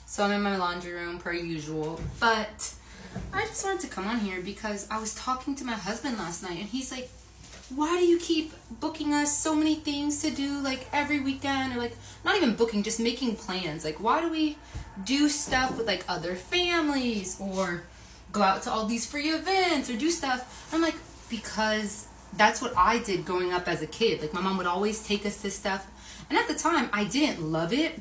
So I'm in my laundry room per usual. But I just wanted to come on here because I was talking to my husband last night and he's like, why do you keep booking us so many things to do like every weekend, or like not even booking, just making plans? Like, why do we do stuff with like other families or go out to all these free events or do stuff? I'm like, because that's what I did growing up as a kid. Like, my mom would always take us to stuff. And at the time, I didn't love it,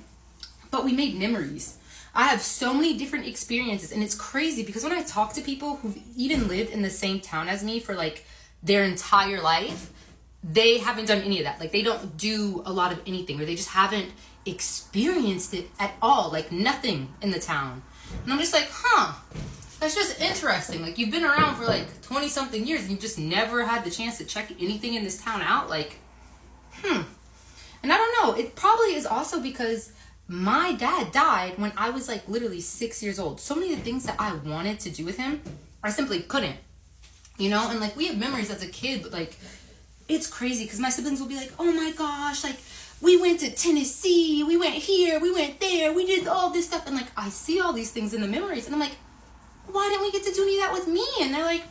but we made memories. I have so many different experiences, and it's crazy because when I talk to people who've even lived in the same town as me for like their entire life, they haven't done any of that. Like, they don't do a lot of anything, or they just haven't experienced it at all. Like, nothing in the town. And I'm just like, that's just interesting. Like, you've been around for like 20 something years and you've just never had the chance to check anything in this town out. Like, And I don't know, it probably is also because my dad died when I was like literally 6 years old. So many of the things that I wanted to do with him, I simply couldn't, you know? And like, we have memories as a kid, but like, it's crazy because my siblings will be like, oh my gosh, like, we went to Tennessee, we went here, we went there, we did all this stuff. And like, I see all these things in the memories and I'm like, why didn't we get to do any of that with me? And they're like,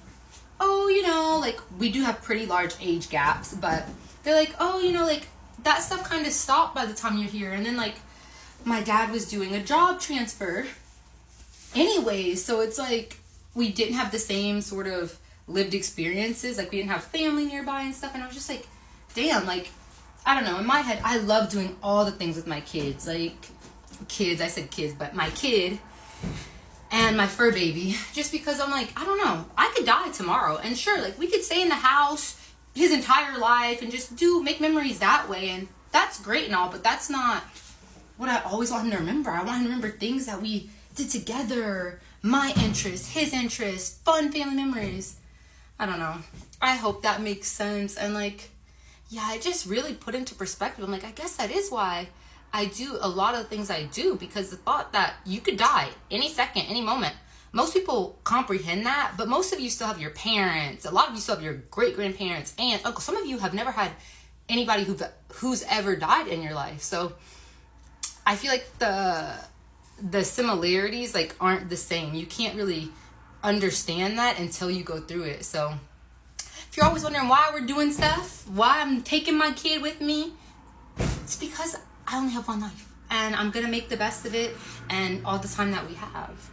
oh, you know, like, we do have pretty large age gaps, but they're like, oh, you know, like, that stuff kind of stopped by the time you're here. And then like, my dad was doing a job transfer anyways, so it's like, we didn't have the same sort of lived experiences. Like, we didn't have family nearby and stuff. And I was just like, damn, like, I don't know, in my head, I love doing all the things with my kids. Like, I said kids, but my kid and my fur baby, just because I'm like, I don't know, I could die tomorrow, and sure, like, we could stay in the house his entire life and just make memories that way, and that's great and all, but that's not what I always want him to remember. I want him to remember things that we did together, my interests, his interests, fun family memories. I don't know, I hope that makes sense. And like, yeah, it just really put into perspective. I'm like, I guess that is why I do a lot of the things I do, because the thought that you could die any second, any moment. Most people comprehend that, but most of you still have your parents. A lot of you still have your great-grandparents, aunts, uncles. Some of you have never had anybody who's ever died in your life. So I feel like the similarities like aren't the same. You can't really understand that until you go through it. So if you're always wondering why we're doing stuff, why I'm taking my kid with me, it's because I only have one life, and I'm gonna make the best of it and all the time that we have.